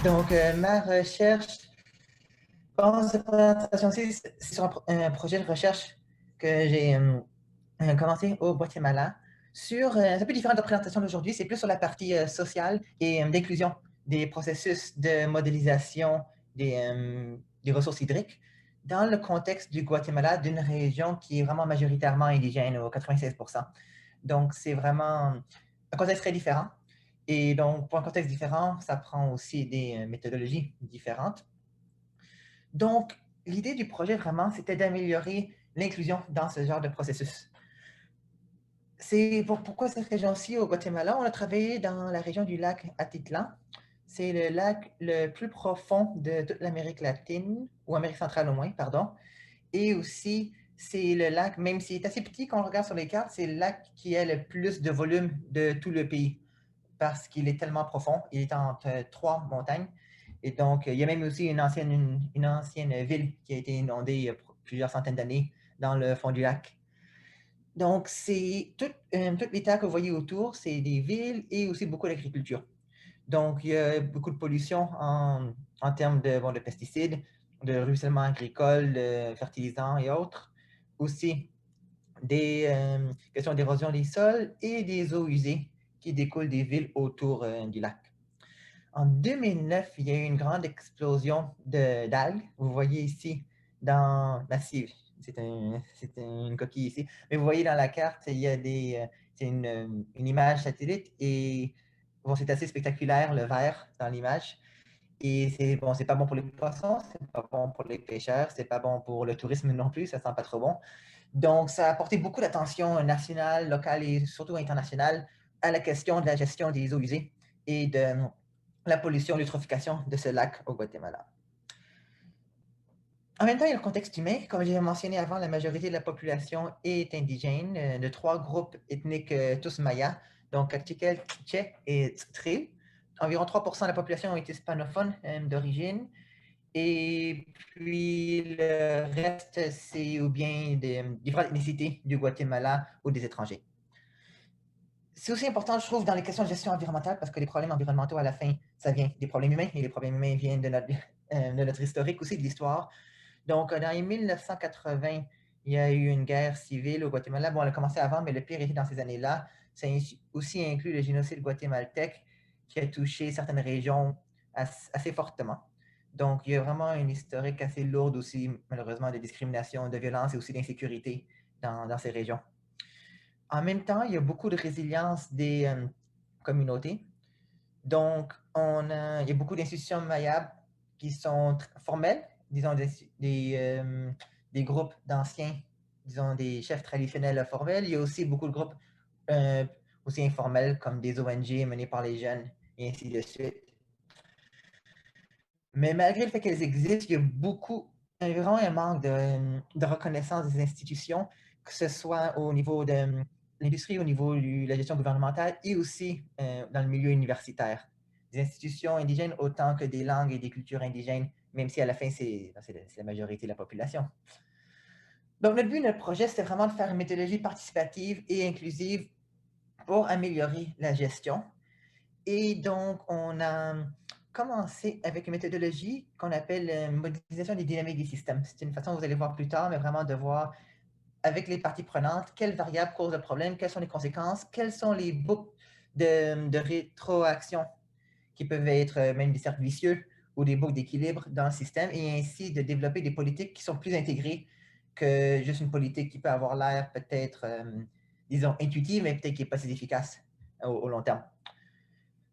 Donc, ma recherche, bon, cette présentation-ci, c'est sur un projet de recherche que j'ai commencé au Guatemala. C'est un peu différent de la présentation d'aujourd'hui, c'est plus sur la partie sociale et d'inclusion des processus de modélisation des ressources hydriques dans le contexte du Guatemala, d'une région qui est vraiment majoritairement indigène, au 96%. Donc, c'est vraiment un contexte très différent. Et donc, pour un contexte différent, ça prend aussi des méthodologies différentes. Donc, l'idée du projet, vraiment, c'était d'améliorer l'inclusion dans ce genre de processus. Pourquoi cette région-ci, au Guatemala? On a travaillé dans la région du lac Atitlan. C'est le lac le plus profond de toute l'Amérique latine, ou Amérique centrale au moins, pardon. Et aussi, c'est le lac, même s'il est assez petit quand on regarde sur les cartes, c'est le lac qui a le plus de volume de tout le pays parce qu'il est tellement profond. Il est entre trois montagnes. Et donc, il y a même aussi une ancienne ville qui a été inondée il y a plusieurs centaines d'années dans le fond du lac. Donc, toutes les terres que vous voyez autour, c'est des villes et aussi beaucoup d'agriculture. Donc, il y a beaucoup de pollution en termes de pesticides, de ruissellement agricole, de fertilisants et autres. Aussi, des questions d'érosion des sols et des eaux usées qui découlent des villes autour du lac. En 2009, il y a eu une grande explosion d'algues. Vous voyez ici dans c'est une coquille ici. Mais vous voyez dans la carte, il y a c'est une image satellite et bon, c'est assez spectaculaire le vert dans l'image. Et c'est pas bon pour les poissons, c'est pas bon pour les pêcheurs, c'est pas bon pour le tourisme non plus, ça sent pas trop bon. Donc, ça a apporté beaucoup d'attention nationale, locale et surtout internationale à la question de la gestion des eaux usées et de la pollution, l'eutrophication de ce lac au Guatemala. En même temps, il y a le contexte humain. Comme j'ai mentionné avant, la majorité de la population est indigène, de trois groupes ethniques, tous mayas, donc Kaqchikel, Quiché et Tz'tril. Environ 3% de la population est hispanophone d'origine. Et puis le reste, c'est ou bien des différentes ethnicités du Guatemala ou des étrangers. C'est aussi important, je trouve, dans les questions de gestion environnementale, parce que les problèmes environnementaux, à la fin, ça vient des problèmes humains, et les problèmes humains viennent de notre historique aussi, de l'histoire. Donc, dans les 1980, il y a eu une guerre civile au Guatemala. Bon, elle a commencé avant, mais le pire était dans ces années-là. Ça aussi inclut le génocide guatémaltèque qui a touché certaines régions assez fortement. Donc, il y a vraiment une historique assez lourde aussi, malheureusement, de discrimination, de violence et aussi d'insécurité dans ces régions. En même temps, il y a beaucoup de résilience des communautés. Donc, il y a beaucoup d'institutions mayabes qui sont formelles, disons des groupes d'anciens, disons des chefs traditionnels formels. Il y a aussi beaucoup de groupes euh, aussi informels, comme des ONG menées par les jeunes, et ainsi de suite. Mais malgré le fait qu'elles existent, il y a vraiment un manque de reconnaissance des institutions, que ce soit au niveau de l'industrie, au niveau de la gestion gouvernementale et aussi dans le milieu universitaire. Des institutions indigènes autant que des langues et des cultures indigènes, même si à la fin, c'est la majorité de la population. Donc, notre but, notre projet, c'était vraiment de faire une méthodologie participative et inclusive pour améliorer la gestion. Et donc, on a commencé avec une méthodologie qu'on appelle modélisation des dynamiques des systèmes. C'est une façon, vous allez voir plus tard, mais vraiment de voir avec les parties prenantes quelles variables causent le problème, quelles sont les conséquences, quelles sont les boucles de rétroaction qui peuvent être même des cercles vicieux ou des boucles d'équilibre dans le système, et ainsi de développer des politiques qui sont plus intégrées que juste une politique qui peut avoir l'air peut-être, disons, intuitive, mais peut-être qui n'est pas si efficace au long terme.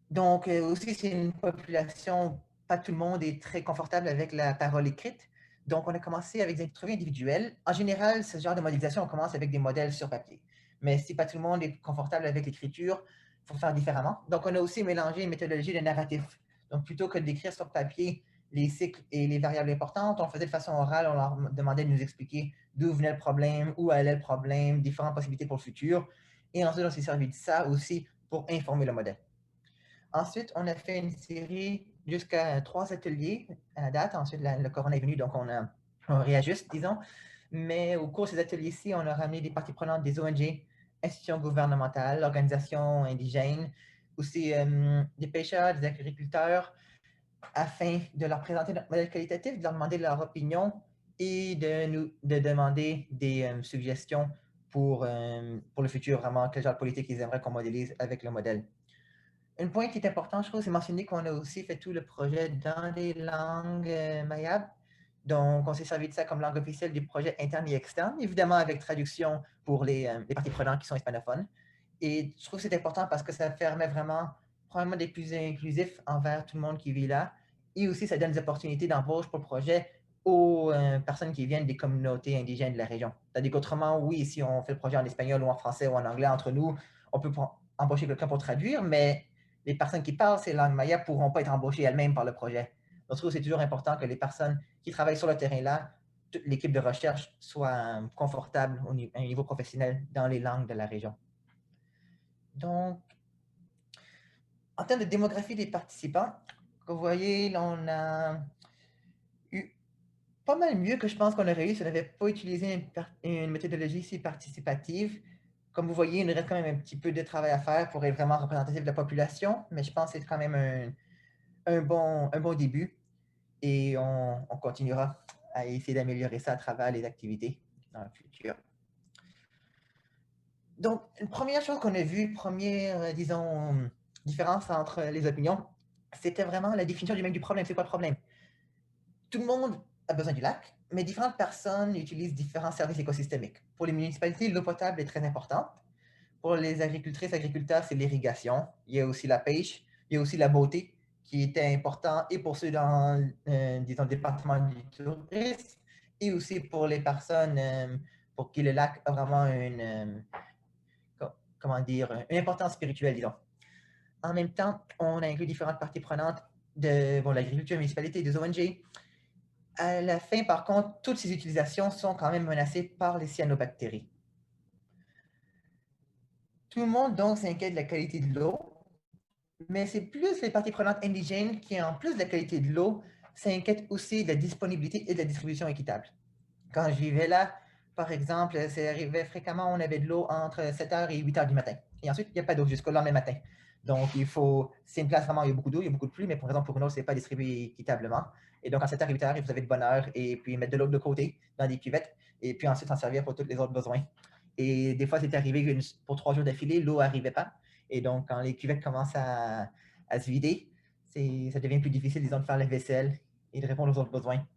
Donc, aussi, c'est une population, pas tout le monde est très confortable avec la parole écrite. Donc, on a commencé avec des entrevues individuelles. En général, ce genre de modélisation, on commence avec des modèles sur papier. Mais si pas tout le monde est confortable avec l'écriture, il faut faire différemment. Donc, on a aussi mélangé une méthodologie de narratif. Donc, plutôt que d'écrire sur papier les cycles et les variables importantes, on faisait de façon orale, on leur demandait de nous expliquer d'où venait le problème, où allait le problème, différentes possibilités pour le futur. Et ensuite, on s'est servi de ça aussi pour informer le modèle. Ensuite, on a fait une série jusqu'à 3 ateliers à la date. Ensuite, le corona est venu, donc on réajuste, disons. Mais au cours de ces ateliers-ci, on a ramené des parties prenantes des ONG, institutions gouvernementales, organisations indigènes, aussi des pêcheurs, des agriculteurs, afin de leur présenter notre modèle qualitatif, de leur demander leur opinion et de demander des suggestions pour le futur, vraiment, quel genre de politique ils aimeraient qu'on modélise avec le modèle. Un point qui est important, je trouve, c'est mentionner qu'on a aussi fait tout le projet dans les langues mayabes. Donc, on s'est servi de ça comme langue officielle du projet interne et externe, évidemment avec traduction pour les parties prenantes qui sont hispanophones. Et je trouve que c'est important parce que ça permet vraiment, probablement, d'être plus inclusif envers tout le monde qui vit là. Et aussi, ça donne des opportunités d'embauche pour le projet aux personnes qui viennent des communautés indigènes de la région. C'est-à-dire qu'autrement, oui, si on fait le projet en espagnol ou en français ou en anglais entre nous, on peut embaucher quelqu'un pour traduire, mais les personnes qui parlent ces langues mayas ne pourront pas être embauchées elles-mêmes par le projet. Donc, je trouve que c'est toujours important que les personnes qui travaillent sur le terrain là, toute l'équipe de recherche soit confortable à un niveau professionnel dans les langues de la région. Donc, en termes de démographie des participants, vous voyez, là, on a eu pas mal mieux que je pense qu'on aurait eu si on n'avait pas utilisé une méthodologie si participative. Comme vous voyez, il nous reste quand même un petit peu de travail à faire pour être vraiment représentatif de la population, mais je pense que c'est quand même un bon début et on continuera à essayer d'améliorer ça à travers les activités dans le futur. Donc, une première chose qu'on a vue, première, disons, différence entre les opinions, c'était vraiment la définition du problème. C'est quoi le problème? Tout le monde a besoin du lac, mais différentes personnes utilisent différents services écosystémiques. Pour les municipalités, l'eau potable est très importante. Pour les agricultrices, agriculteurs, c'est l'irrigation. Il y a aussi la pêche. Il y a aussi la beauté qui était important et pour ceux dans, disons, le département du tourisme et aussi pour les personnes pour qui le lac a vraiment comment dire, une importance spirituelle, disons. En même temps, on a inclus différentes parties prenantes de l'agriculture, municipalité, des ONG. À la fin, par contre, toutes ces utilisations sont quand même menacées par les cyanobactéries. Tout le monde donc s'inquiète de la qualité de l'eau, mais c'est plus les parties prenantes indigènes qui, en plus de la qualité de l'eau, s'inquiètent aussi de la disponibilité et de la distribution équitable. Quand je vivais là, par exemple, ça arrivait fréquemment, on avait de l'eau entre 7h et 8h du matin. Et ensuite, il n'y a pas d'eau jusqu'au lendemain matin. Donc, c'est une place vraiment, il y a beaucoup d'eau, il y a beaucoup de pluie, mais pour exemple, pour une autre, ce n'est pas distribué équitablement. Et donc, en 7h et 8h, vous avez de bonne heure, et puis mettre de l'eau de côté dans des cuvettes, et puis ensuite s'en servir pour tous les autres besoins. Et des fois, c'est arrivé que pour 3 jours d'affilée, l'eau n'arrivait pas. Et donc, quand les cuvettes commencent à se vider, ça devient plus difficile, disons, de faire la vaisselle et de répondre aux autres besoins.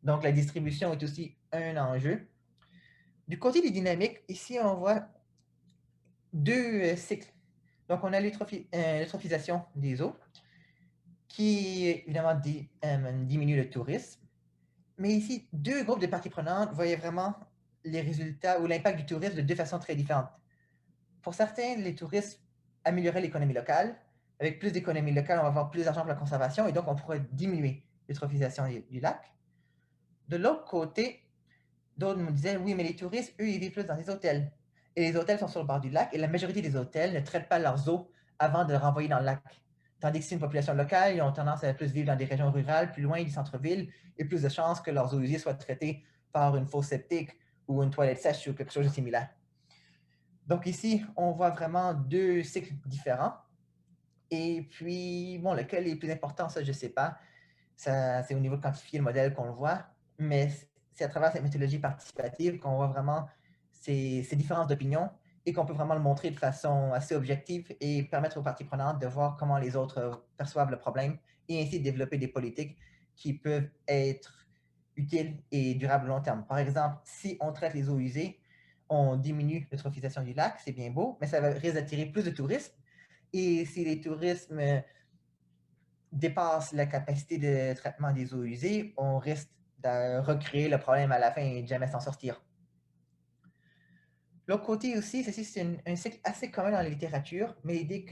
Donc, la distribution est aussi un enjeu. Du côté des dynamiques, ici, on voit deux cycles. Donc, on a l'eutrophisation des eaux, qui évidemment diminue le tourisme. Mais ici, deux groupes de parties prenantes voyaient vraiment les résultats ou l'impact du tourisme de deux façons très différentes. Pour certains, les touristes amélioreraient l'économie locale. Avec plus d'économie locale, on va avoir plus d'argent pour la conservation et donc on pourrait diminuer l'eutrophisation du lac. De l'autre côté, d'autres me disaient, oui, mais les touristes, eux, ils vivent plus dans des hôtels. Et les hôtels sont sur le bord du lac et la majorité des hôtels ne traitent pas leurs eaux avant de les renvoyer dans le lac. Tandis que c'est une population locale, ils ont tendance à plus vivre dans des régions rurales, plus loin du centre-ville, et plus de chances que leurs eaux usées soient traitées par une fosse septique ou une toilette sèche ou quelque chose de similaire. Donc ici, on voit vraiment deux cycles différents. Et puis, bon, lequel est le plus important, ça, je ne sais pas. C'est au niveau de quantifier le modèle qu'on le voit, mais c'est à travers cette méthodologie participative qu'on voit vraiment ces différences d'opinion et qu'on peut vraiment le montrer de façon assez objective et permettre aux parties prenantes de voir comment les autres perçoivent le problème et ainsi développer des politiques qui peuvent être utiles et durables à long terme. Par exemple, si on traite les eaux usées, on diminue l'eutrophisation du lac, c'est bien beau, mais ça va risque d'attirer plus de touristes. Et si les tourismes dépasse la capacité de traitement des eaux usées, on risque de recréer le problème à la fin et de jamais s'en sortir. L'autre côté aussi, ceci c'est un cycle assez commun dans la littérature, mais l'idée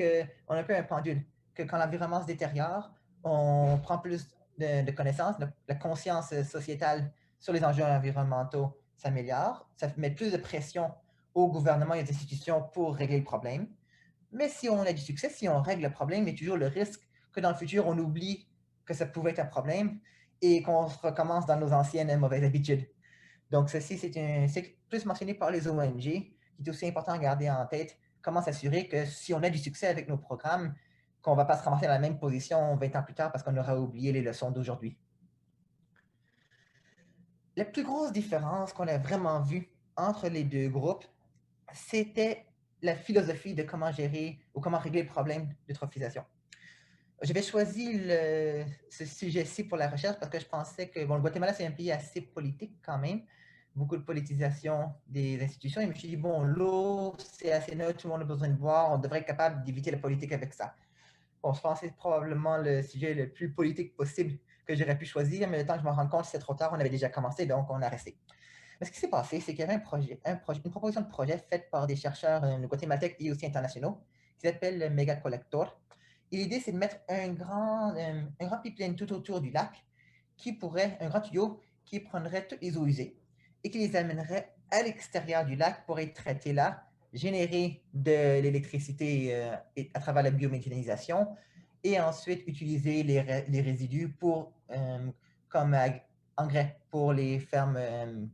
qu'on a un peu un pendule, que quand l'environnement se détériore, on prend plus de connaissances, la conscience sociétale sur les enjeux environnementaux s'améliore, ça met plus de pression au gouvernement et aux institutions pour régler le problème. Mais si on a du succès, si on règle le problème, il y a toujours le risque que dans le futur, on oublie que ça pouvait être un problème et qu'on recommence dans nos anciennes mauvaises habitudes. Donc, ceci, c'est un cycle plus mentionné par les ONG, qui est aussi important à garder en tête. Comment s'assurer que si on a du succès avec nos programmes, qu'on ne va pas se ramasser dans la même position 20 ans plus tard parce qu'on aura oublié les leçons d'aujourd'hui. La plus grosse différence qu'on a vraiment vue entre les deux groupes, c'était la philosophie de comment gérer ou comment régler le problème d'eutrophisation. J'avais choisi ce sujet-ci pour la recherche parce que je pensais que le Guatemala, c'est un pays assez politique quand même, beaucoup de politisation des institutions. Et je me suis dit, bon, l'eau, c'est assez neutre, tout le monde a besoin de boire, on devrait être capable d'éviter la politique avec ça. Bon, je pense que c'est probablement le sujet le plus politique possible que j'aurais pu choisir, mais le temps que je me rende compte, c'est trop tard, on avait déjà commencé, donc on a resté. Mais ce qui s'est passé, c'est qu'il y avait une proposition de projet faite par des chercheurs guatémaltèques et aussi internationaux qui s'appelle le Mega Collector. Et l'idée, c'est de mettre un grand pipeline tout autour du lac un grand tuyau qui prendrait toutes les eaux usées et qui les amènerait à l'extérieur du lac pour être traitées là, générer de l'électricité à travers la biométhanisation et ensuite utiliser les résidus comme engrais pour les fermes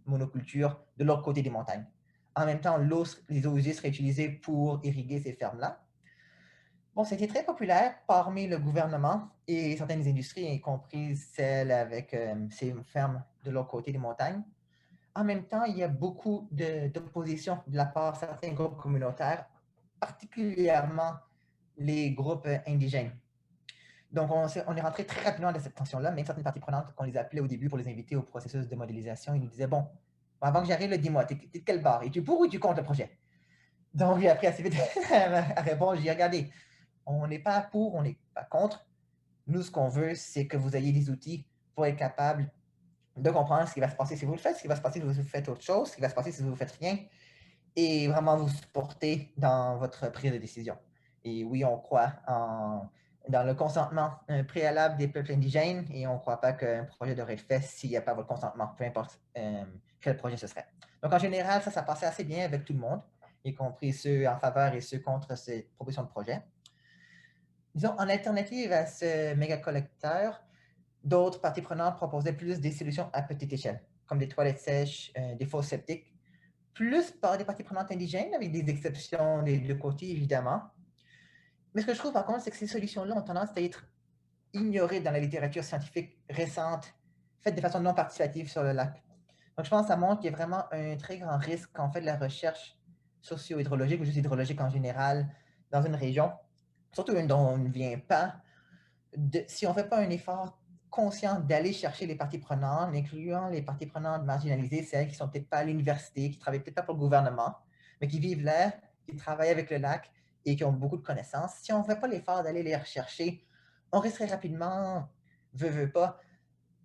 monocultures de l'autre côté des montagnes. En même temps, les eaux usées seraient utilisées pour irriguer ces fermes-là. Bon, c'était très populaire parmi le gouvernement et certaines industries, y compris celles avec ces fermes de l'autre côté des montagnes. En même temps, il y a beaucoup d'opposition de la part de certains groupes communautaires, particulièrement les groupes indigènes. Donc, on est rentré très rapidement dans cette tension-là, même certaines parties prenantes qu'on les appelait au début pour les inviter au processus de modélisation, ils nous disaient, bon, avant que j'arrive, dis-moi, t'es de quelle barre? Es-tu pour ou tu contre le projet? Donc, j'ai appris assez vite à répondre, j'ai dit, regardez, on n'est pas pour, on n'est pas contre. Nous, ce qu'on veut, c'est que vous ayez des outils pour être capable de comprendre ce qui va se passer si vous le faites, ce qui va se passer si vous faites autre chose, ce qui va se passer si vous ne faites rien, et vraiment vous supporter dans votre prise de décision. Et oui, on croit dans le consentement préalable des peuples indigènes et on ne croit pas qu'un projet devrait être fait s'il n'y a pas votre consentement, peu importe quel projet ce serait. Donc en général, ça passait assez bien avec tout le monde, y compris ceux en faveur et ceux contre cette proposition de projet. Disons, en alternative à ce méga collecteur, d'autres parties prenantes proposaient plus des solutions à petite échelle, comme des toilettes sèches, des fosses septiques, plus par des parties prenantes indigènes, avec des exceptions des deux côtés, évidemment. Mais ce que je trouve, par contre, c'est que ces solutions-là ont tendance à être ignorées dans la littérature scientifique récente, faite de façon non participative sur le lac. Donc, je pense que ça montre qu'il y a vraiment un très grand risque quand on fait de la recherche socio-hydrologique ou juste hydrologique en général dans une région, surtout une dont on ne vient pas, si on ne fait pas un effort conscient d'aller chercher les parties prenantes, incluant les parties prenantes marginalisées, celles qui ne sont peut-être pas à l'université, qui ne travaillent peut-être pas pour le gouvernement, mais qui vivent là, qui travaillent avec le lac et qui ont beaucoup de connaissances. Si on ne fait pas l'effort d'aller les rechercher, on risquerait rapidement, veut pas,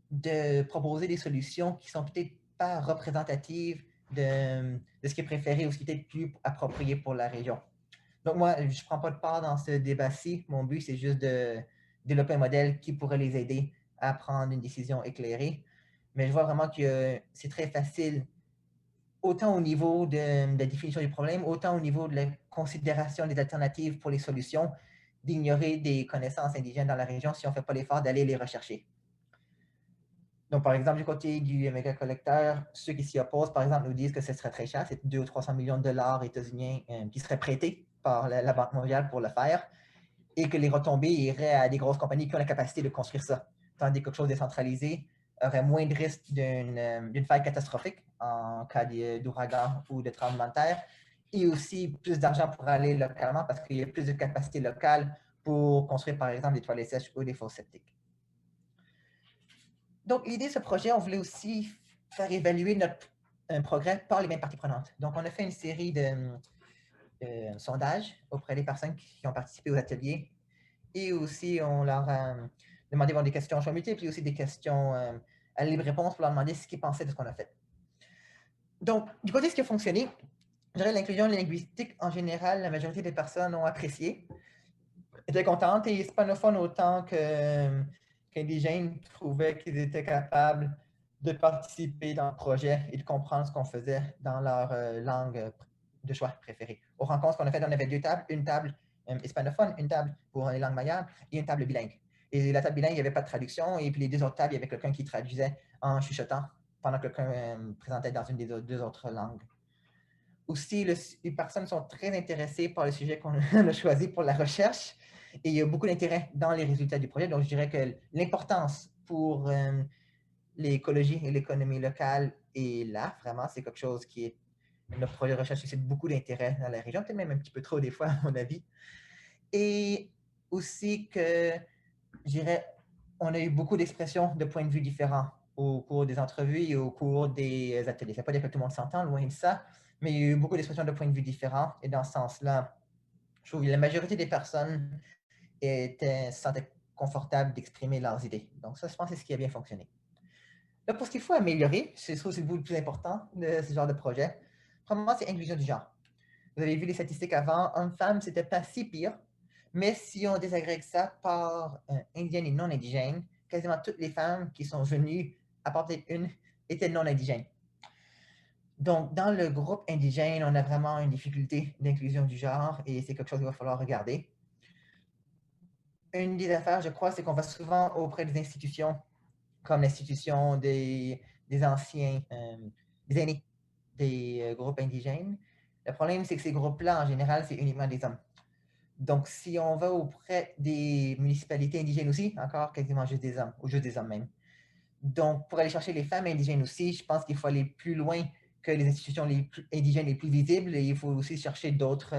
de proposer des solutions qui sont peut-être pas représentatives de ce qui est préféré ou ce qui est peut-être plus approprié pour la région. Donc, moi, je ne prends pas de part dans ce débat-ci. Mon but, c'est juste de développer un modèle qui pourrait les aider à prendre une décision éclairée. Mais je vois vraiment que c'est très facile, autant au niveau de la définition du problème, autant au niveau de la considération des alternatives pour les solutions, d'ignorer des connaissances indigènes dans la région si on ne fait pas l'effort d'aller les rechercher. Donc, par exemple, du côté du méga collecteur, ceux qui s'y opposent, par exemple, nous disent que ce serait très cher, c'est 200 ou 300 millions de dollars états-uniens qui seraient prêtés par la Banque mondiale pour le faire, et que les retombées iraient à des grosses compagnies qui ont la capacité de construire ça. Tandis que quelque chose de décentralisé aurait moins de risque d'une faille catastrophique en cas d'ouragan ou de tremblement de terre, et aussi plus d'argent pour aller localement parce qu'il y a plus de capacité locale pour construire, par exemple, des toilettes sèches ou des fosses septiques. Donc, l'idée de ce projet, on voulait aussi faire évaluer notre progrès par les mêmes parties prenantes. Donc, on a fait une série de sondages auprès des personnes qui ont participé aux ateliers et aussi on leur a demandé des questions à choix multiples et aussi des questions à libre réponse pour leur demander ce qu'ils pensaient de ce qu'on a fait. Donc, du côté de ce qui a fonctionné, je dirais l'inclusion linguistique en général, la majorité des personnes ont apprécié, étaient contentes et hispanophones autant qu'indigènes trouvaient qu'ils étaient capables de participer dans le projet et de comprendre ce qu'on faisait dans leur langue de choix préférée. Aux rencontres qu'on a faites, on avait deux tables, une table hispanophone, une table pour les langues mayas et une table bilingue. Et la table bilingue, il n'y avait pas de traduction, et puis les deux autres tables, il y avait quelqu'un qui traduisait en chuchotant pendant que quelqu'un présentait dans une des deux autres langues. Aussi, les personnes sont très intéressées par le sujet qu'on a choisi pour la recherche Et il y a beaucoup d'intérêt dans les résultats du projet. Donc, je dirais que l'importance pour l'écologie et l'économie locale est là, vraiment. C'est quelque chose qui est. Notre projet de recherche suscite beaucoup d'intérêt dans la région, peut-être même un petit peu trop des fois, à mon avis. Et aussi que, je dirais, on a eu beaucoup d'expressions de points de vue différents au cours des entrevues et au cours des ateliers. Ça ne veut pas dire que tout le monde s'entend, loin de ça, mais il y a eu beaucoup d'expressions de points de vue différents. Et dans ce sens-là, je trouve que la majorité des personnes se sentaient confortables d'exprimer leurs idées. Donc ça, je pense que c'est ce qui a bien fonctionné. Là, pour ce qu'il faut améliorer, je trouve que c'est le bout le plus important de ce genre de projet. Premièrement, c'est l'inclusion du genre. Vous avez vu les statistiques avant, hommes-femmes, c'était pas si pire, mais si on désagrègue ça par indiennes et non indigènes, quasiment toutes les femmes qui sont venues, à part peut-être une, étaient non indigènes. Donc, dans le groupe indigène, on a vraiment une difficulté d'inclusion du genre et c'est quelque chose qu'il va falloir regarder. Une des affaires, je crois, c'est qu'on va souvent auprès des institutions comme l'institution des anciens, des aînés des groupes indigènes. Le problème, c'est que ces groupes-là, en général, c'est uniquement des hommes. Donc, si on va auprès des municipalités indigènes aussi, encore quasiment juste des hommes, ou juste des hommes même. Donc, pour aller chercher les femmes indigènes aussi, je pense qu'il faut aller plus loin que les institutions indigènes les plus visibles et il faut aussi chercher d'autres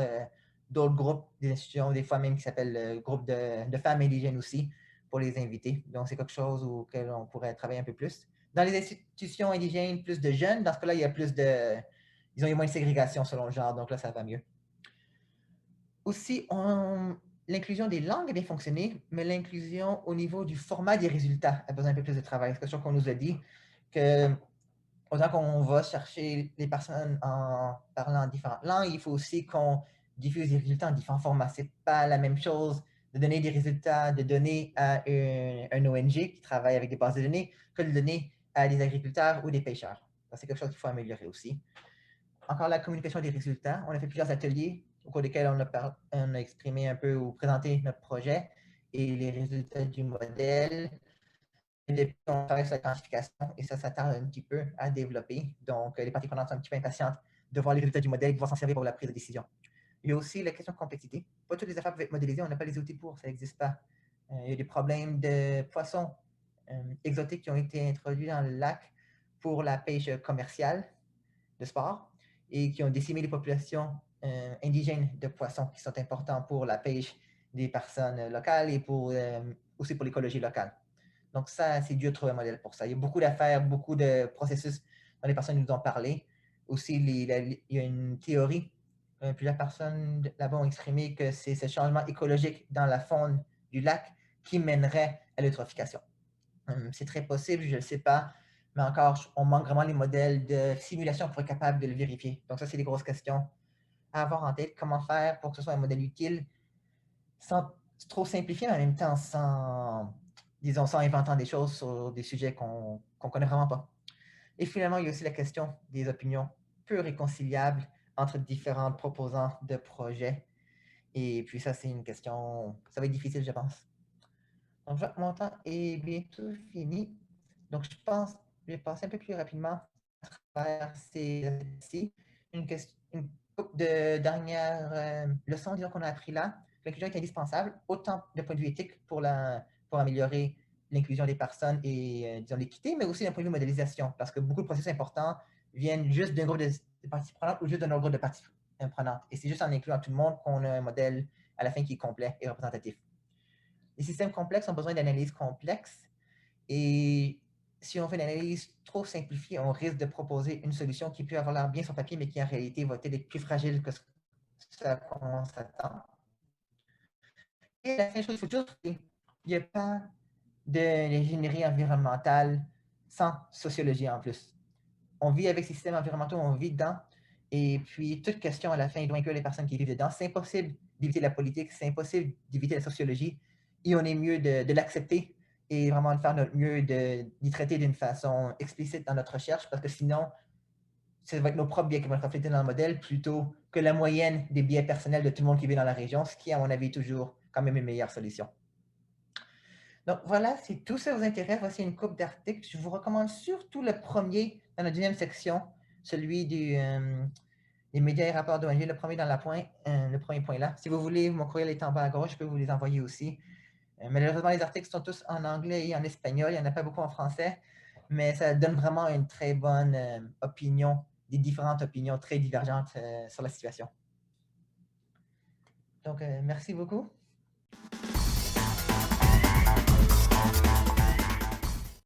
groupes, des institutions, des fois même qui s'appellent groupes de femmes indigènes aussi, pour les inviter. Donc, c'est quelque chose auquel on pourrait travailler un peu plus. Dans les institutions indigènes, plus de jeunes, dans ce cas-là, il y a plus de. Ils ont moins de ségrégation selon le genre, donc là, ça va mieux. Aussi, l'inclusion des langues a bien fonctionné, mais l'inclusion au niveau du format des résultats a besoin un peu plus de travail. C'est quelque chose qu'on nous a dit que autant qu'on va chercher les personnes en parlant différentes langues, il faut aussi qu'on diffuse des résultats en différents formats. C'est pas la même chose de donner des résultats de données à un ONG qui travaille avec des bases de données que de donner à des agriculteurs ou des pêcheurs. C'est quelque chose qu'il faut améliorer aussi. Encore la communication des résultats. On a fait plusieurs ateliers au cours desquels on a exprimé un peu ou présenté notre projet et les résultats du modèle. Et depuis, on travaille sur la quantification et ça tarde un petit peu à développer. Donc, les parties prenantes sont un petit peu impatientes de voir les résultats du modèle et de pouvoir s'en servir pour la prise de décision. Il y a aussi la question de complexité. Pas toutes les affaires peuvent être modélisées, on n'a pas les outils pour, ça n'existe pas. Il y a des problèmes de poissons exotiques qui ont été introduits dans le lac pour la pêche commerciale de sport et qui ont décimé les populations indigènes de poissons qui sont importants pour la pêche des personnes locales et aussi pour l'écologie locale. Donc ça, c'est dur de trouver un modèle pour ça. Il y a beaucoup d'affaires, beaucoup de processus dont les personnes nous ont parlé. Aussi, il y a une théorie, plusieurs personnes là-bas ont exprimé que c'est ce changement écologique dans la faune du lac qui mènerait à l'eutrophication. C'est très possible, je ne le sais pas, mais encore, on manque vraiment les modèles de simulation pour être capable de le vérifier. Donc ça, c'est des grosses questions à avoir en tête. Comment faire pour que ce soit un modèle utile sans trop simplifier, mais en même temps sans inventant des choses sur des sujets qu'on ne connaît vraiment pas. Et finalement, il y a aussi la question des opinions peu réconciliables entre différents proposants de projets. Et puis ça, c'est une question, ça va être difficile, je pense. Donc, mon temps est bientôt fini. Donc, je pense que je vais passer un peu plus rapidement à travers ces une couple de dernières leçons, disons, qu'on a appris là. L'inclusion est indispensable, autant d'un point de vue éthique pour améliorer l'inclusion des personnes et, disons, l'équité, mais aussi d'un point de vue modélisation, parce que beaucoup de processus importants viennent juste d'un groupe de parties prenantes ou juste d'un autre groupe de parties prenantes. Et c'est juste en incluant tout le monde qu'on a un modèle à la fin qui est complet et représentatif. Les systèmes complexes ont besoin d'analyses complexes et si on fait une analyse trop simplifiée, on risque de proposer une solution qui peut avoir l'air bien sur papier, mais qui en réalité va être plus fragile que ce qu'on s'attend. Et la fin chose, il faut toujours il n'y a pas d'ingénierie environnementale sans sociologie en plus. On vit avec ces systèmes environnementaux, on vit dedans, et puis toute question à la fin, il doit inclure les personnes qui vivent dedans. C'est impossible d'éviter la politique, c'est impossible d'éviter la sociologie, et on est mieux de l'accepter et vraiment de faire notre mieux d'y traiter d'une façon explicite dans notre recherche, parce que sinon, ça va être nos propres biais qui vont être reflétés dans le modèle plutôt que la moyenne des biais personnels de tout le monde qui vit dans la région, ce qui, à mon avis, est toujours quand même une meilleure solution. Donc voilà, si tout ça vous intéresse, voici une coupe d'articles. Je vous recommande surtout le premier dans la deuxième section, celui les médias et rapports d'ONG, le premier point là. Si vous voulez, mon courriel est en bas à gauche, je peux vous les envoyer aussi. Malheureusement, les articles sont tous en anglais et en espagnol, il n'y en a pas beaucoup en français, mais ça donne vraiment une très bonne opinion, des différentes opinions très divergentes sur la situation. Donc, merci beaucoup.